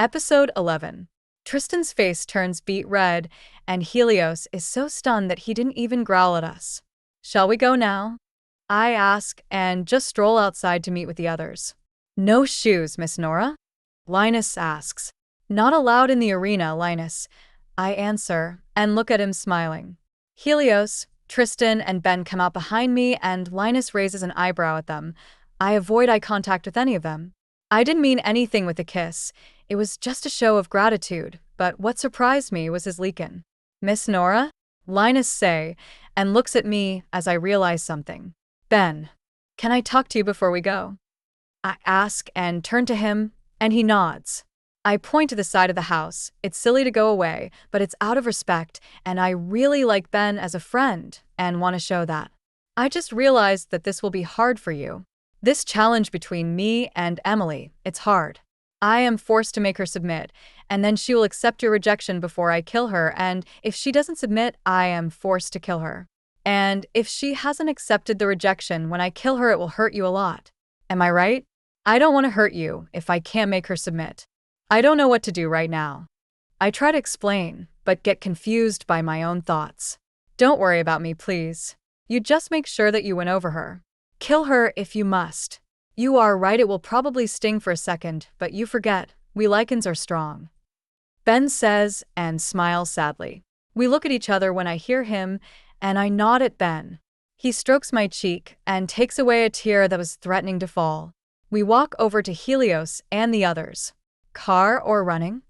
Episode 11. Tristan's face turns beet red, and Helios is so stunned that he didn't even growl at us. Shall we go now? I ask, and just stroll outside to meet with the others. No shoes, Miss Nora? Linus asks. Not allowed in the arena, Linus. I answer, and look at him smiling. Helios, Tristan, and Ben come out behind me, and Linus raises an eyebrow at them. I avoid eye contact with any of them. I didn't mean anything with the kiss. It was just a show of gratitude, but what surprised me was his Lycan. Miss Nora? Linus say, and looks at me as I realize something. Ben, can I talk to you before we go? I ask and turn to him, and he nods. I point to the side of the house. It's silly to go away, but it's out of respect, and I really like Ben as a friend and want to show that. I just realized that this will be hard for you. This challenge between me and Emily, it's hard. I am forced to make her submit, and then she will accept your rejection before I kill her, and if she doesn't submit, I am forced to kill her. And if she hasn't accepted the rejection, when I kill her, it will hurt you a lot. Am I right? I don't want to hurt you if I can't make her submit. I don't know what to do right now. I try to explain, but get confused by my own thoughts. Don't worry about me, please. You just make sure that you win over her. Kill her if you must. You are right, it will probably sting for a second, but you forget, we Lycans are strong. Ben says, and smiles sadly. We look at each other when I hear him, and I nod at Ben. He strokes my cheek and takes away a tear that was threatening to fall. We walk over to Helios and the others. Car or running?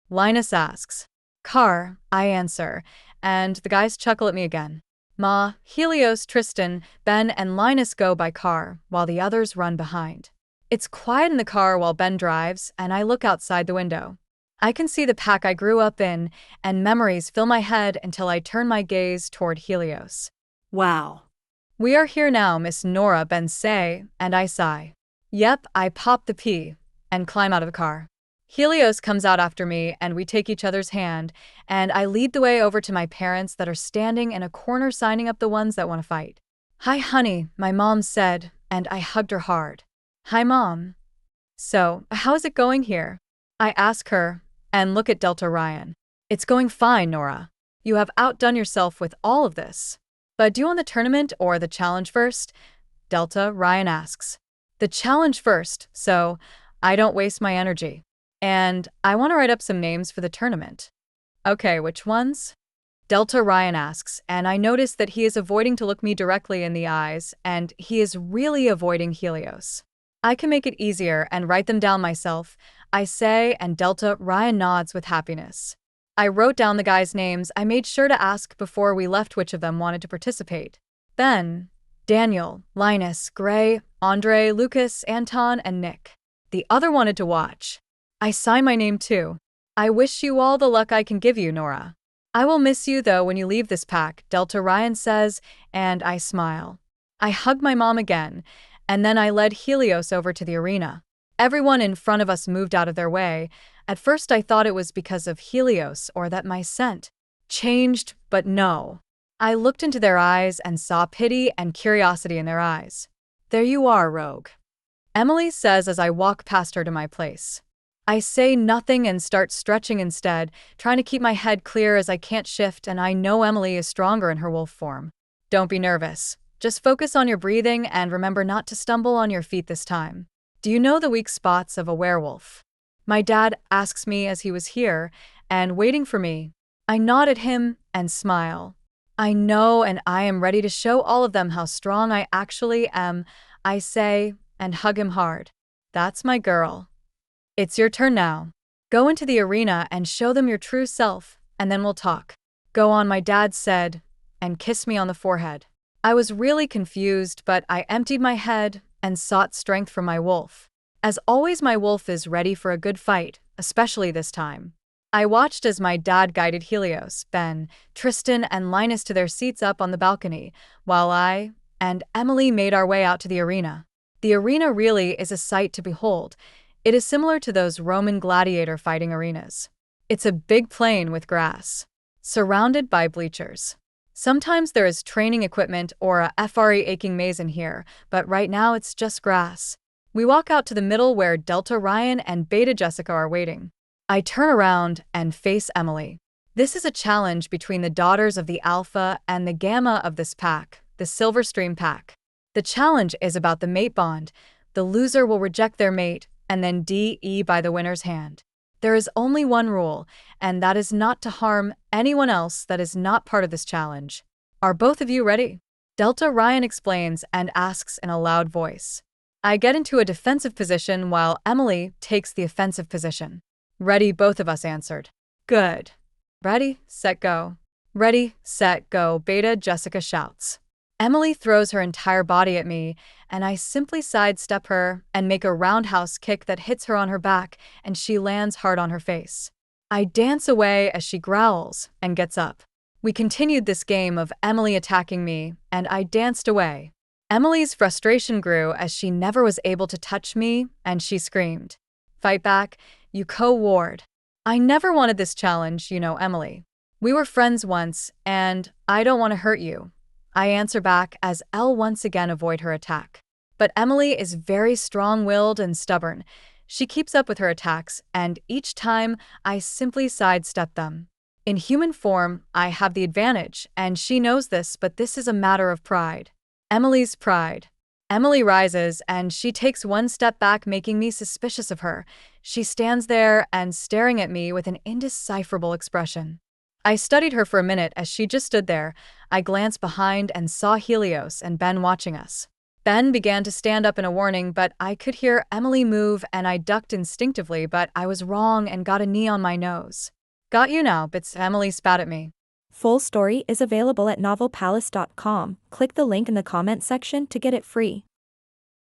Linus asks. Car, I answer, and the guys chuckle at me again. Ma, Helios, Tristan, Ben, and Linus go by car, while the others run behind. It's quiet in the car while Ben drives, and I look outside the window. I can see the pack I grew up in, and memories fill my head until I turn my gaze toward Helios. Wow. We are here now, Miss Nora, Ben say, and I sigh. Yep, I pop the pea, and climb out of the car. Helios comes out after me, and we take each other's hand, and I lead the way over to my parents that are standing in a corner signing up the ones that want to fight. Hi, honey, my mom said, and I hugged her hard. Hi, Mom. So, how is it going here? I ask her, and look at Delta Ryan. It's going fine, Nora. You have outdone yourself with all of this. But do you want the tournament or the challenge first? Delta Ryan asks. The challenge first, so I don't waste my energy. And I want to write up some names for the tournament. Okay, which ones? Delta Ryan asks, and I notice that he is avoiding to look me directly in the eyes, and he is really avoiding Helios. I can make it easier and write them down myself, I say, and Delta Ryan nods with happiness. I wrote down the guys' names. I made sure to ask before we left which of them wanted to participate. Ben, Daniel, Linus, Gray, Andre, Lucas, Anton, and Nick. The other wanted to watch. I sign my name too. I wish you all the luck I can give you, Nora. I will miss you though when you leave this pack, Delta Ryan says, and I smile. I hug my mom again, and then I led Helios over to the arena. Everyone in front of us moved out of their way. At first I thought it was because of Helios or that my scent changed, but no. I looked into their eyes and saw pity and curiosity in their eyes. There you are, rogue. Emily says as I walk past her to my place. I say nothing and start stretching instead, trying to keep my head clear as I can't shift, and I know Emily is stronger in her wolf form. Don't be nervous. Just focus on your breathing and remember not to stumble on your feet this time. Do you know the weak spots of a werewolf? My dad asks me as he was here and waiting for me. I nod at him and smile. I know, and I am ready to show all of them how strong I actually am, I say, and hug him hard. That's my girl. It's your turn now. Go into the arena and show them your true self, and then we'll talk. Go on, my dad said, and kissed me on the forehead. I was really confused, but I emptied my head and sought strength from my wolf. As always, my wolf is ready for a good fight, especially this time. I watched as my dad guided Helios, Ben, Tristan, and Linus to their seats up on the balcony, while I and Emily made our way out to the arena. The arena really is a sight to behold. It is similar to those Roman gladiator fighting arenas. It's a big plain with grass, surrounded by bleachers. Sometimes there is training equipment or a FRE aching maze in here, but right now it's just grass. We walk out to the middle where Delta Ryan and Beta Jessica are waiting. I turn around and face Emily. This is a challenge between the daughters of the Alpha and the Gamma of this pack, the Silverstream pack. The challenge is about the mate bond. The loser will reject their mate and then DE by the winner's hand. There is only one rule, and that is not to harm anyone else that is not part of this challenge. Are both of you ready? Delta Ryan explains and asks in a loud voice. I get into a defensive position while Emily takes the offensive position. Ready, both of us answered. Good. Ready, set, go. Ready, set, go, Beta, Jessica shouts. Emily throws her entire body at me, and I simply sidestep her and make a roundhouse kick that hits her on her back, and she lands hard on her face. I dance away as she growls and gets up. We continued this game of Emily attacking me, and I danced away. Emily's frustration grew as she never was able to touch me, and she screamed, "Fight back, you co-ward." I never wanted this challenge, Emily. We were friends once, and I don't want to hurt you. I answer back as Elle once again avoid her attack. But Emily is very strong-willed and stubborn. She keeps up with her attacks, and each time I simply sidestep them. In human form, I have the advantage, and she knows this, but this is a matter of pride. Emily's pride. Emily rises, and she takes one step back, making me suspicious of her. She stands there and staring at me with an indecipherable expression. I studied her for a minute as she just stood there. I glanced behind and saw Helios and Ben watching us. Ben began to stand up in a warning, but I could hear Emily move and I ducked instinctively, but I was wrong and got a knee on my nose. Got you now, Bits, Emily spat at me. Full story is available at novelpalace.com. Click the link in the comment section to get it free.